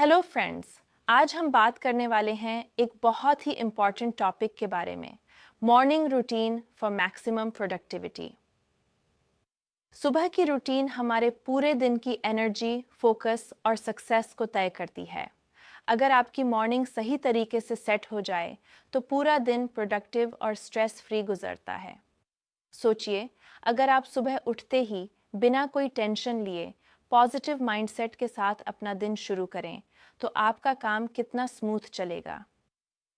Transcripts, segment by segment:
Hello friends. आज हम बात करने वाले हैं एक बहुत ही इम्पॉर्टेंट टॉपिक के बारे में, morning routine for maximum productivity. सुबह की रूटीन हमारे पूरे दिन की एनर्जी, फोकस और सक्सेस को तय करती है। अगर आपकी मॉर्निंग सही तरीके से सेट हो जाए तो पूरा दिन प्रोडक्टिव और स्ट्रेस फ्री गुजरता है। सोचिए, अगर आप सुबह उठते ही बिना कोई टेंशन लिए पॉजिटिव माइंडसेट के साथ अपना दिन शुरू करें तो आपका काम कितना स्मूथ चलेगा।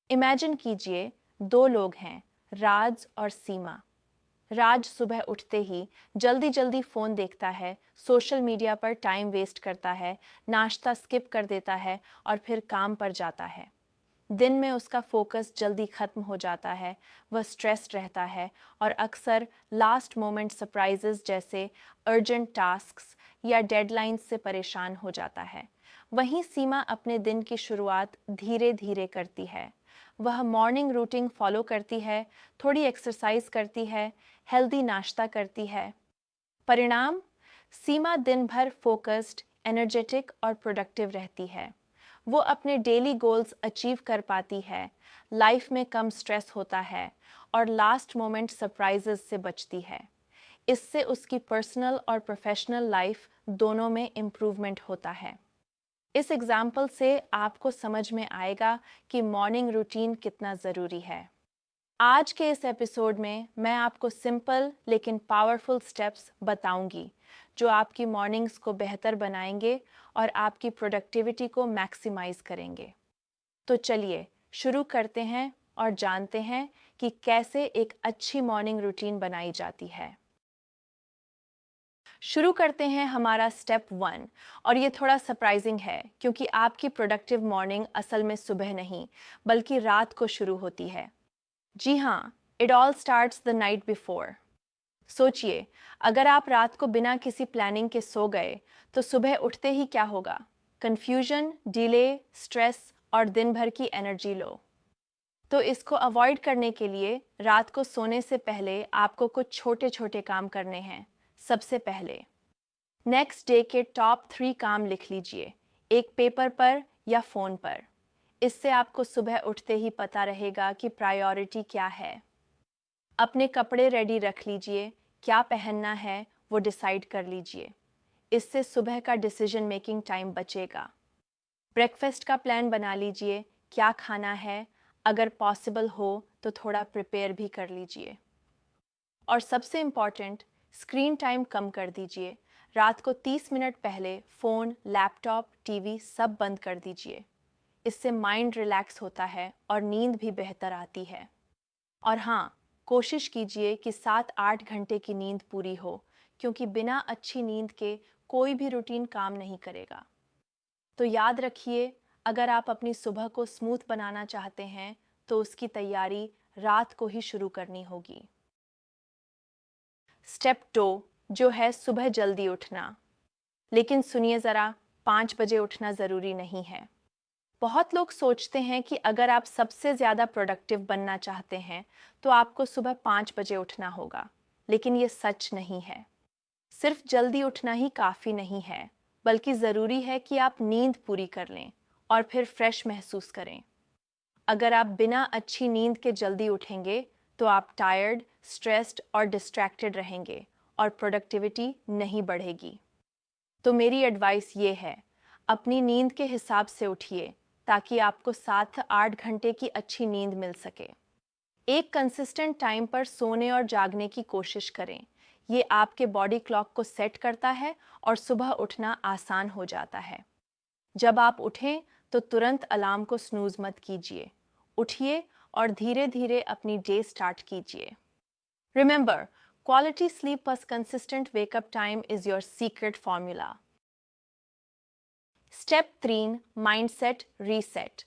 इमेजिन कीजिए, दो लोग हैं, राज और सीमा। राज सुबह उठते ही जल्दी जल्दी फ़ोन देखता है, सोशल मीडिया पर टाइम वेस्ट करता है, नाश्ता स्किप कर देता है और फिर काम पर जाता है। दिन में उसका फोकस जल्दी ख़त्म हो जाता है, वह स्ट्रेस्ड रहता है और अक्सर लास्ट मोमेंट सरप्राइजेस जैसे अर्जेंट टास्क्स या डेडलाइंस से परेशान हो जाता है। वहीं सीमा अपने दिन की शुरुआत धीरे धीरे करती है। वह मॉर्निंग रूटीन फॉलो करती है, थोड़ी एक्सरसाइज करती है, हेल्दी नाश्ता करती है। परिणाम, सीमा दिन भर फोकस्ड, एनर्जेटिक और प्रोडक्टिव रहती है। वो अपने डेली गोल्स अचीव कर पाती है, लाइफ में कम स्ट्रेस होता है और लास्ट मोमेंट सरप्राइजेस से बचती है। इससे उसकी पर्सनल और प्रोफेशनल लाइफ दोनों में इम्प्रूवमेंट होता है। इस एग्जाम्पल से आपको समझ में आएगा कि मॉर्निंग रूटीन कितना ज़रूरी है। आज के इस एपिसोड में मैं आपको सिंपल लेकिन पावरफुल स्टेप्स बताऊंगी जो आपकी मॉर्निंग्स को बेहतर बनाएंगे और आपकी प्रोडक्टिविटी को मैक्सिमाइज करेंगे। तो चलिए शुरू करते हैं और जानते हैं कि कैसे एक अच्छी मॉर्निंग रूटीन बनाई जाती है। शुरू करते हैं हमारा स्टेप 1, और ये थोड़ा सरप्राइजिंग है क्योंकि आपकी प्रोडक्टिव मॉर्निंग असल में सुबह नहीं बल्कि रात को शुरू होती है। जी हाँ, it all starts the night before. सोचिए, अगर आप रात को बिना किसी प्लानिंग के सो गए तो सुबह उठते ही क्या होगा? कंफ्यूजन, डिले, स्ट्रेस और दिन भर की एनर्जी लो। तो इसको अवॉइड करने के लिए रात को सोने से पहले आपको कुछ छोटे छोटे काम करने हैं। सबसे पहले, नेक्स्ट डे के टॉप 3 काम लिख लीजिए, एक पेपर पर या फ़ोन पर। इससे आपको सुबह उठते ही पता रहेगा कि प्रायोरिटी क्या है। अपने कपड़े रेडी रख लीजिए, क्या पहनना है वो डिसाइड कर लीजिए। इससे सुबह का डिसीजन मेकिंग टाइम बचेगा। ब्रेकफास्ट का प्लान बना लीजिए, क्या खाना है, अगर पॉसिबल हो तो थोड़ा प्रिपेयर भी कर लीजिए। और सबसे इम्पॉर्टेंट, स्क्रीन टाइम कम कर दीजिए। रात को 30 मिनट पहले फ़ोन, लैपटॉप, टीवी सब बंद कर दीजिए। इससे माइंड रिलैक्स होता है और नींद भी बेहतर आती है। और हाँ, कोशिश कीजिए कि 7-8 घंटे की नींद पूरी हो, क्योंकि बिना अच्छी नींद के कोई भी रूटीन काम नहीं करेगा। तो याद रखिए, अगर आप अपनी सुबह को स्मूथ बनाना चाहते हैं तो उसकी तैयारी रात को ही शुरू करनी होगी। स्टेप 2 जो है सुबह जल्दी उठना। लेकिन सुनिए ज़रा, 5 बजे उठना ज़रूरी नहीं है। बहुत लोग सोचते हैं कि अगर आप सबसे ज़्यादा प्रोडक्टिव बनना चाहते हैं तो आपको सुबह 5 बजे उठना होगा, लेकिन ये सच नहीं है। सिर्फ जल्दी उठना ही काफ़ी नहीं है, बल्कि ज़रूरी है कि आप नींद पूरी कर लें और फिर फ्रेश महसूस करें। अगर आप बिना अच्छी नींद के जल्दी उठेंगे तो आप टायर्ड, स्ट्रेस्ड और डिस्ट्रैक्टेड रहेंगे और प्रोडक्टिविटी नहीं बढ़ेगी। तो मेरी एडवाइस ये है, अपनी नींद के हिसाब से उठिए ताकि आपको 7-8 घंटे की अच्छी नींद मिल सके। एक कंसिस्टेंट टाइम पर सोने और जागने की कोशिश करें। ये आपके बॉडी क्लॉक को सेट करता है और सुबह उठना आसान हो जाता है। जब आप उठें तो तुरंत अलार्म को स्नूज मत कीजिए। उठिए और धीरे धीरे अपनी डे स्टार्ट कीजिए। Remember, quality sleep plus consistent wake up time is your secret formula. Step 3, mindset reset,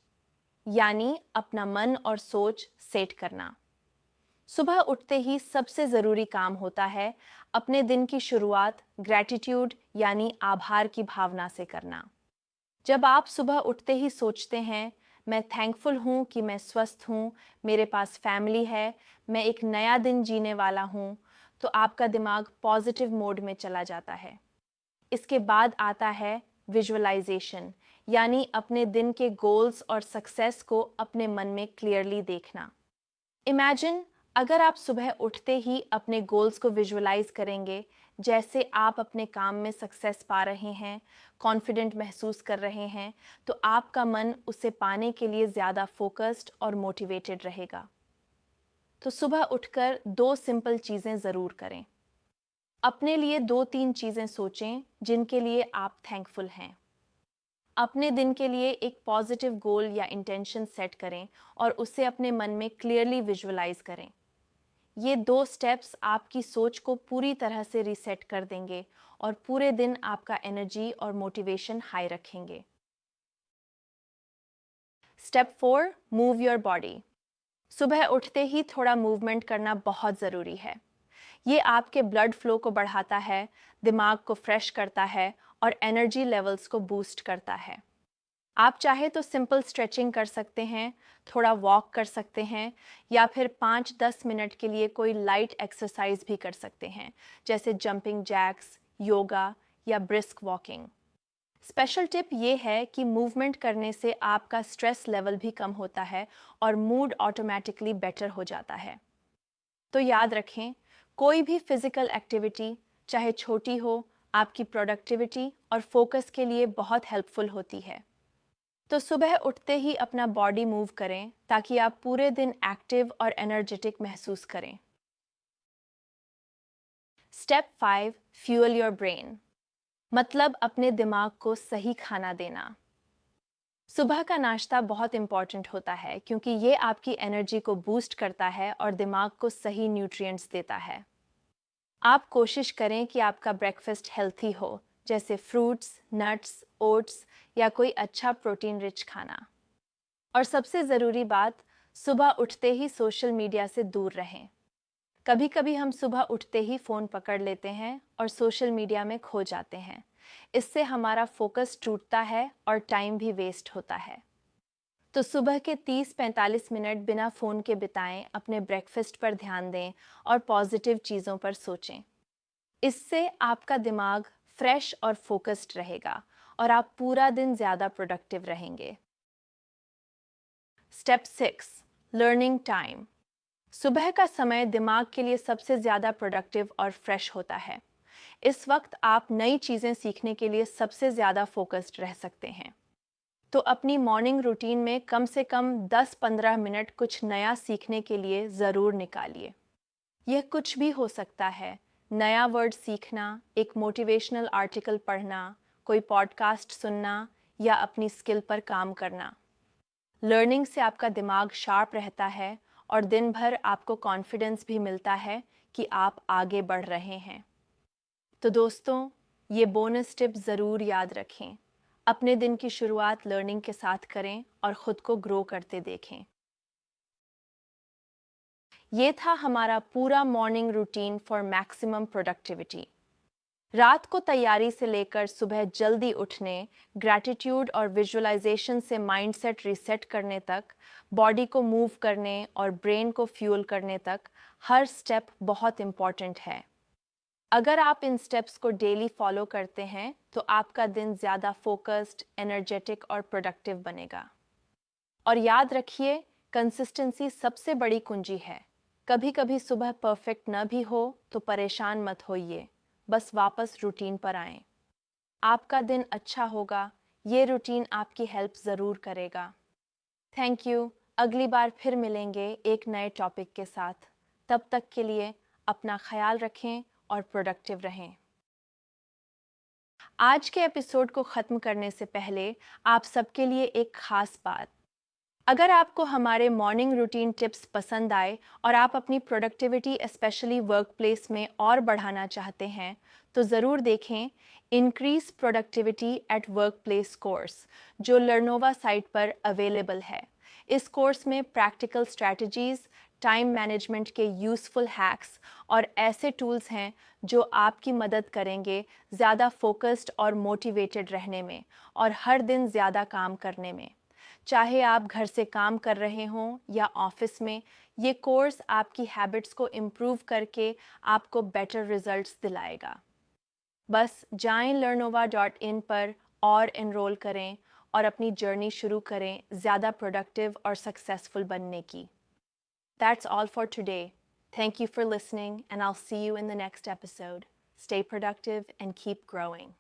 यानी अपना मन और सोच सेट करना। सुबह उठते ही सबसे ज़रूरी काम होता है अपने दिन की शुरुआत ग्रैटिट्यूड यानी आभार की भावना से करना। जब आप सुबह उठते ही सोचते हैं, मैं थैंकफुल हूँ कि मैं स्वस्थ हूँ, मेरे पास फैमिली है, मैं एक नया दिन जीने वाला हूँ, तो आपका दिमाग पॉजिटिव मोड में चला जाता है। इसके बाद आता है विजुअलाइजेशन, यानी अपने दिन के गोल्स और सक्सेस को अपने मन में क्लियरली देखना। इमेजिन अगर आप सुबह उठते ही अपने गोल्स को विजुअलाइज करेंगे, जैसे आप अपने काम में सक्सेस पा रहे हैं, कॉन्फिडेंट महसूस कर रहे हैं, तो आपका मन उसे पाने के लिए ज़्यादा फोकस्ड और मोटिवेटेड रहेगा। तो सुबह उठकर 2 सिंपल चीज़ें ज़रूर करें। अपने लिए 2-3 चीज़ें सोचें जिनके लिए आप थैंकफुल हैं। अपने दिन के लिए एक पॉजिटिव गोल या इंटेंशन सेट करें और उसे अपने मन में क्लियरली विजुअलाइज करें। ये 2 स्टेप्स आपकी सोच को पूरी तरह से रीसेट कर देंगे और पूरे दिन आपका एनर्जी और मोटिवेशन हाई रखेंगे। Step 4, move your body. सुबह उठते ही थोड़ा मूवमेंट करना बहुत ज़रूरी है। ये आपके ब्लड फ्लो को बढ़ाता है, दिमाग को फ्रेश करता है और एनर्जी लेवल्स को बूस्ट करता है। आप चाहे तो सिंपल स्ट्रेचिंग कर सकते हैं, थोड़ा वॉक कर सकते हैं या फिर 5-10 मिनट के लिए कोई लाइट एक्सरसाइज भी कर सकते हैं, जैसे जंपिंग जैक्स, योगा या ब्रिस्क वॉकिंग। स्पेशल टिप ये है कि मूवमेंट करने से आपका स्ट्रेस लेवल भी कम होता है और मूड ऑटोमेटिकली बेटर हो जाता है। तो याद रखें, कोई भी फिजिकल एक्टिविटी, चाहे छोटी हो, आपकी प्रोडक्टिविटी और फोकस के लिए बहुत हेल्पफुल होती है। तो सुबह उठते ही अपना बॉडी मूव करें ताकि आप पूरे दिन एक्टिव और एनर्जेटिक महसूस करें। स्टेप 5, फ्यूल योर ब्रेन, मतलब अपने दिमाग को सही खाना देना। सुबह का नाश्ता बहुत इंपॉर्टेंट होता है क्योंकि ये आपकी एनर्जी को बूस्ट करता है और दिमाग को सही न्यूट्रिएंट्स देता है। आप कोशिश करें कि आपका ब्रेकफास्ट हेल्थी हो, जैसे फ्रूट्स, नट्स, ओट्स या कोई अच्छा प्रोटीन रिच खाना। और सबसे ज़रूरी बात, सुबह उठते ही सोशल मीडिया से दूर रहें। कभी कभी हम सुबह उठते ही फ़ोन पकड़ लेते हैं और सोशल मीडिया में खो जाते हैं। इससे हमारा फोकस टूटता है और टाइम भी वेस्ट होता है। तो सुबह के 30-45 मिनट बिना फ़ोन के बिताएं, अपने ब्रेकफास्ट पर ध्यान दें और पॉजिटिव चीज़ों पर सोचें। इससे आपका दिमाग फ्रेश और फोकस्ड रहेगा और आप पूरा दिन ज़्यादा प्रोडक्टिव रहेंगे। Step 6, learning time. सुबह का समय दिमाग के लिए सबसे ज़्यादा प्रोडक्टिव और फ्रेश होता है। इस वक्त आप नई चीज़ें सीखने के लिए सबसे ज़्यादा फोकस्ड रह सकते हैं। तो अपनी मॉर्निंग रूटीन में कम से कम 10-15 मिनट कुछ नया सीखने के लिए ज़रूर निकालिए। यह कुछ भी हो सकता है, नया वर्ड सीखना, एक मोटिवेशनल आर्टिकल पढ़ना, कोई पॉडकास्ट सुनना या अपनी स्किल पर काम करना। लर्निंग से आपका दिमाग शार्प रहता है और दिन भर आपको कॉन्फिडेंस भी मिलता है कि आप आगे बढ़ रहे हैं। तो दोस्तों, ये बोनस टिप ज़रूर याद रखें। अपने दिन की शुरुआत लर्निंग के साथ करें और ख़ुद को ग्रो करते देखें। ये था हमारा पूरा morning routine for maximum productivity. रात को तैयारी से लेकर सुबह जल्दी उठने, ग्रैटिट्यूड और विजुअलाइजेशन से माइंडसेट रीसेट करने तक, बॉडी को मूव करने और ब्रेन को फ्यूल करने तक, हर स्टेप बहुत इम्पॉर्टेंट है। अगर आप इन स्टेप्स को डेली फॉलो करते हैं तो आपका दिन ज़्यादा फोकस्ड, एनर्जेटिक और प्रोडक्टिव बनेगा। और याद रखिए, कंसिस्टेंसी सबसे बड़ी कुंजी है। कभी कभी सुबह परफेक्ट न भी हो तो परेशान मत होइए, बस वापस रूटीन पर आएं। आपका दिन अच्छा होगा, ये रूटीन आपकी हेल्प ज़रूर करेगा। Thank you. अगली बार फिर मिलेंगे एक नए टॉपिक के साथ। तब तक के लिए अपना ख्याल रखें और प्रोडक्टिव रहें। आज के एपिसोड को ख़त्म करने से पहले आप सबके लिए एक ख़ास बात। अगर आपको हमारे मॉर्निंग रूटीन टिप्स पसंद आए और आप अपनी प्रोडक्टिविटी स्पेशली वर्क प्लेस में और बढ़ाना चाहते हैं, तो ज़रूर देखें increase productivity at work place course, जो लर्नोवा साइट पर अवेलेबल है। इस कोर्स में प्रैक्टिकल स्ट्रैटेजीज़, टाइम मैनेजमेंट के यूज़फुल हैक्स और ऐसे टूल्स हैं जो आपकी मदद करेंगे ज़्यादा फोकस्ड और मोटिवेटेड रहने में और हर दिन ज़्यादा काम करने में। चाहे आप घर से काम कर रहे हों या ऑफिस में, ये कोर्स आपकी हैबिट्स को इम्प्रूव करके आपको बेटर रिजल्ट्स दिलाएगा। बस जाएं learnova.in पर और इनरोल करें और अपनी जर्नी शुरू करें ज़्यादा प्रोडक्टिव और सक्सेसफुल बनने की। That's all for today. Thank you for listening, and I'll see you in the next episode. Stay productive and keep growing.